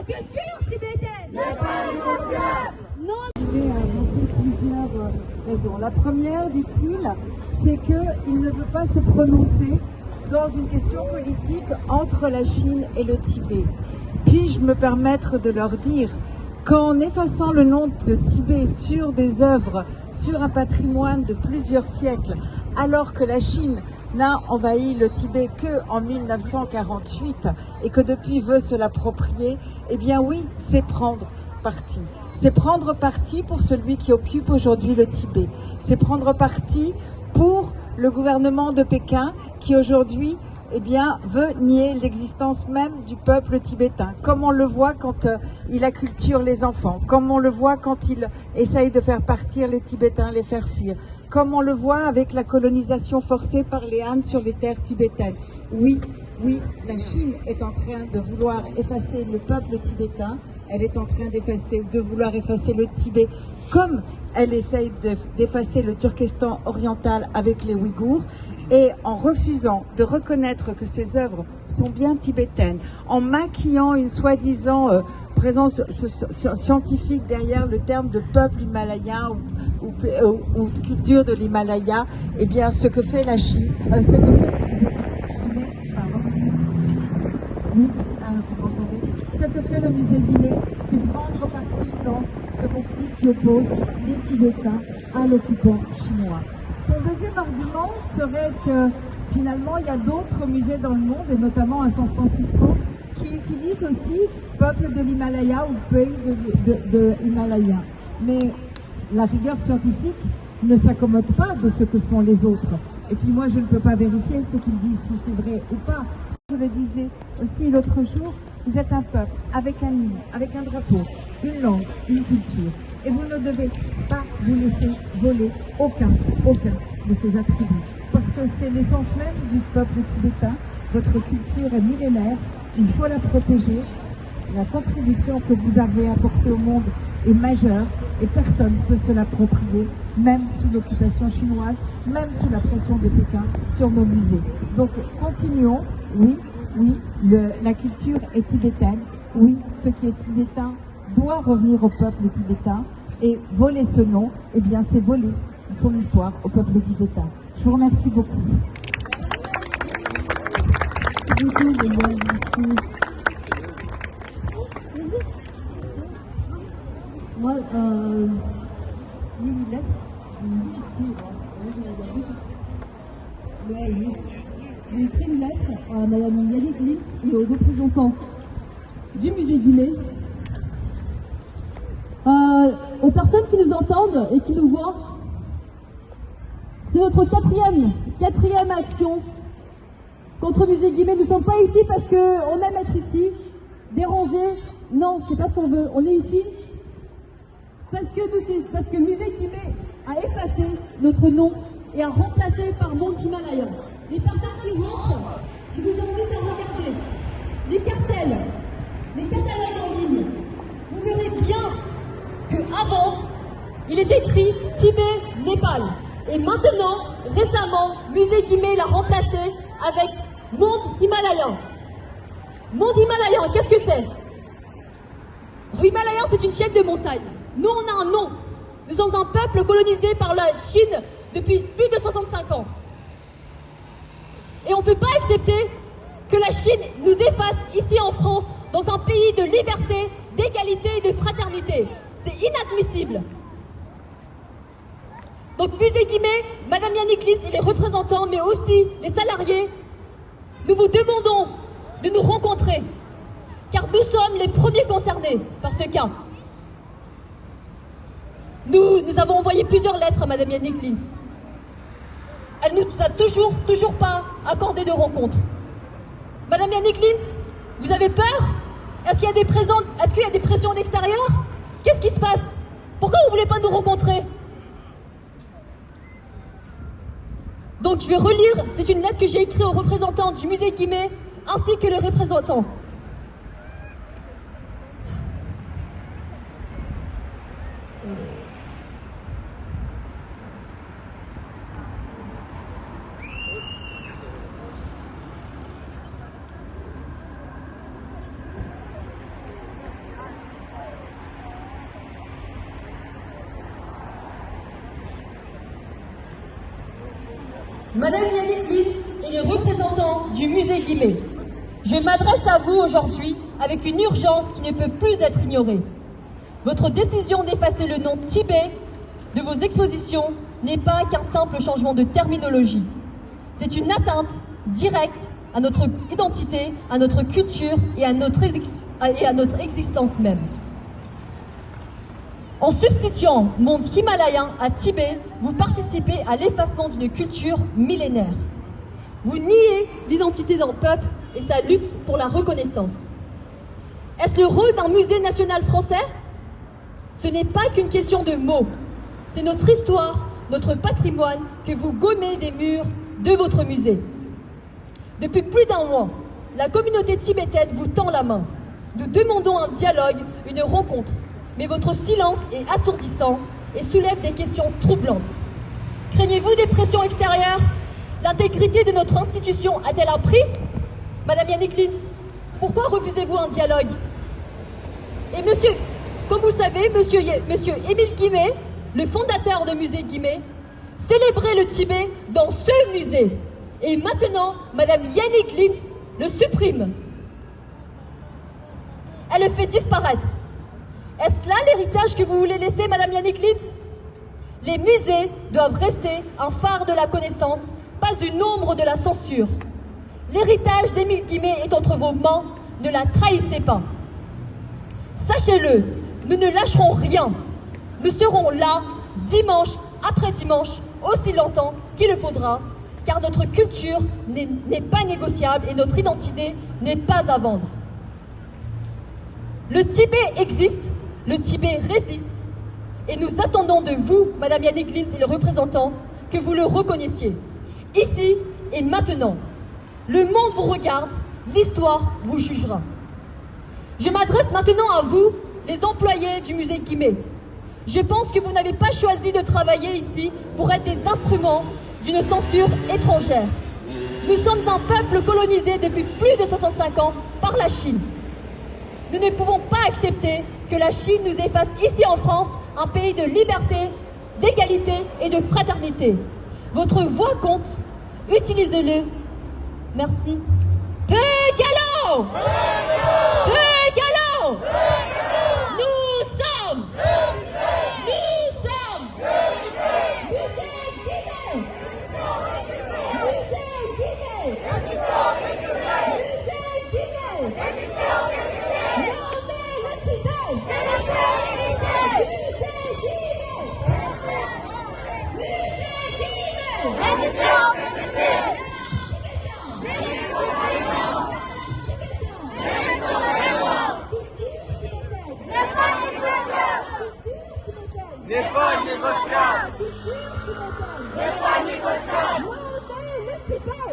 culture tibétaine n'est pas négociable. Non. Il a avancé plusieurs raisons. La première, dit-il, c'est qu'il ne veut pas se prononcer dans une question politique entre la Chine et le Tibet. Puis-je me permettre de leur dire qu'en effaçant le nom de Tibet sur des œuvres, sur un patrimoine de plusieurs siècles, alors que la Chine n'a envahi le Tibet qu'en 1948 et que depuis veut se l'approprier, eh bien oui, c'est prendre parti. C'est prendre parti pour celui qui occupe aujourd'hui le Tibet. C'est prendre parti pour le gouvernement de Pékin qui aujourd'hui veut nier l'existence même du peuple tibétain, comme on le voit quand il acculture les enfants, comme on le voit quand il essaye de faire partir les Tibétains, les faire fuir, comme on le voit avec la colonisation forcée par les Han sur les terres tibétaines. Oui, la Chine est en train de vouloir effacer le peuple tibétain, elle est en train de vouloir effacer le Tibet, comme elle essaye d'effacer le Turkestan oriental avec les Ouïghours, et en refusant de reconnaître que ces œuvres sont bien tibétaines, en maquillant une soi-disant présence scientifique derrière le terme de peuple himalayen ou culture de l'Himalaya, eh bien ce que fait la Chine, ce que fait le musée Guimet, c'est prendre parti dans ce conflit qui oppose les Tibétains à l'occupant chinois. Son deuxième argument serait que finalement il y a d'autres musées dans le monde, et notamment à San Francisco, qui utilisent aussi peuple de l'Himalaya ou pays de l'Himalaya. Mais la rigueur scientifique ne s'accommode pas de ce que font les autres. Et puis moi je ne peux pas vérifier ce qu'ils disent, si c'est vrai ou pas. Je le disais aussi l'autre jour, vous êtes un peuple avec un hymne, avec un drapeau, une langue, une culture. Et vous ne devez pas vous laisser voler aucun de ces attributs. Parce que c'est l'essence même du peuple tibétain. Votre culture est millénaire, il faut la protéger. La contribution que vous avez apportée au monde est majeure et personne ne peut se l'approprier, même sous l'occupation chinoise, même sous la pression de Pékin sur nos musées. Donc continuons, oui, la culture est tibétaine, oui, ce qui est tibétain doit revenir au peuple tibétain, et voler ce nom, eh bien c'est voler son histoire au peuple tibétain. Je vous remercie beaucoup. Moi, j'ai une lettre, j'ai écrit une lettre à Madame Yannick Litz et aux représentants du musée Guimet, aux personnes qui nous entendent et qui nous voient. C'est notre quatrième action contre le musée Guimet. Nous ne sommes pas ici parce qu'on aime être ici, dérangés. Non, c'est pas ce qu'on veut. On est ici parce que musée Guimet a effacé notre nom et a remplacé par Monde Himalaya. Les personnes qui rentrent, je vous invite à regarder les catalogues en ligne. Vous verrez bien qu'avant, il est écrit Tibet, Népal. Et maintenant, récemment, musée Guimet l'a remplacé avec Monde Himalayan. Monde Himalayan, qu'est-ce que c'est? Himalayan, c'est une chaîne de montagne. Nous, on a un nom. Nous sommes un peuple colonisé par la Chine depuis plus de 65 ans. Et on ne peut pas accepter que la Chine nous efface ici en France, dans un pays de liberté, d'égalité et de fraternité. C'est inadmissible. Donc musée Guimet, Madame Yannick Litz et les représentants, mais aussi les salariés, nous vous demandons de nous rencontrer, car nous sommes les premiers concernés par ce cas. Nous avons envoyé plusieurs lettres à Madame Yannick Litz. Elle ne nous a toujours pas accordé de rencontre. Madame Yannick Litz, vous avez peur? Est-ce qu'il y a des pressions d'extérieur? Qu'est-ce qui se passe? Pourquoi vous ne voulez pas nous rencontrer? Donc je vais relire, c'est une lettre que j'ai écrite aux représentants du musée Guimet ainsi que les représentants. Madame Yannick Litz et les représentants du musée Guimet, je m'adresse à vous aujourd'hui avec une urgence qui ne peut plus être ignorée. Votre décision d'effacer le nom Tibet de vos expositions n'est pas qu'un simple changement de terminologie. C'est une atteinte directe à notre identité, à notre culture et à notre existence même. En substituant monde himalayen à Tibet, vous participez à l'effacement d'une culture millénaire. Vous niez l'identité d'un peuple et sa lutte pour la reconnaissance. Est-ce le rôle d'un musée national français? Ce n'est pas qu'une question de mots. C'est notre histoire, notre patrimoine que vous gommez des murs de votre musée. Depuis plus d'un mois, la communauté tibétaine vous tend la main. Nous demandons un dialogue, une rencontre. Mais votre silence est assourdissant et soulève des questions troublantes. Craignez-vous des pressions extérieures? L'intégrité de notre institution a-t-elle un prix? Madame Yannick Litz, pourquoi refusez-vous un dialogue? Et monsieur, comme vous savez, monsieur Émile Guimet, le fondateur de musée Guimet, célébrait le Tibet dans ce musée. Et maintenant, Madame Yannick Litz le supprime. Elle le fait disparaître. Est-ce là l'héritage que vous voulez laisser, Madame Yannick Litz? Les musées doivent rester un phare de la connaissance, pas une ombre de la censure. L'héritage d'Émile Guimet est entre vos mains, ne la trahissez pas. Sachez-le, nous ne lâcherons rien. Nous serons là, dimanche après dimanche, aussi longtemps qu'il le faudra, car notre culture n'est pas négociable et notre identité n'est pas à vendre. Le Tibet existe, le Tibet résiste, et nous attendons de vous, Madame Yannick Litz et les représentants, que vous le reconnaissiez. Ici et maintenant, le monde vous regarde, l'histoire vous jugera. Je m'adresse maintenant à vous, les employés du musée Guimet. Je pense que vous n'avez pas choisi de travailler ici pour être des instruments d'une censure étrangère. Nous sommes un peuple colonisé depuis plus de 65 ans par la Chine. Nous ne pouvons pas accepter que la Chine nous efface ici en France, un pays de liberté, d'égalité et de fraternité. Votre voix compte, utilisez-le. Merci. Pegalo! Pegalo! Nous sommes! N'est pas négociable. N'est pas négociable.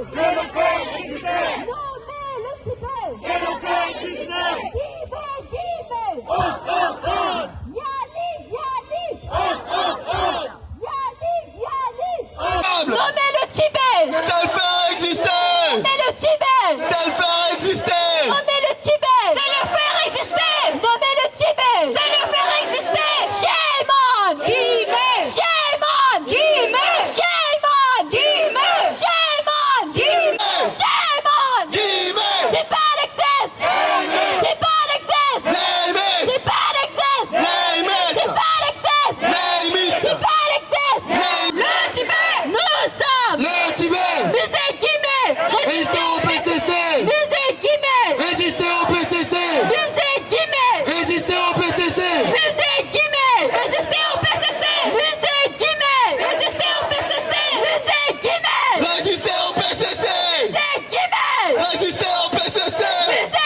C'est le fait exister. C'est le fait exister. Nommez le Tibet! C'est le faire exister! Nommez le Tibet! C'est le faire exister! Nommez le Tibet! C'est le faire exister! Nommez le Tibet! C'est le faire exister! Shame on! Guimet! Shame on! Guimet! Shame on! Guimet! Shame on! Guimet! Shame on! Guimet! Tibet exists! Tibet exists! Name it! Tibet exists! Name it! Tibet exists! Name it! Tibet exists! Le Tibet! Nous sommes Le Tibet! Musée Guimet! Résistez au PCC! Musée Guimet! Résistez au PCC! Musée Guimet! Résistez au PCC! Musée Guimet! Résistez au PCC! Musée Guimet! Résistez au PCC! Musée Guimet! Résistez au PCC! Musée Guimet! Résistez au PCC! Musée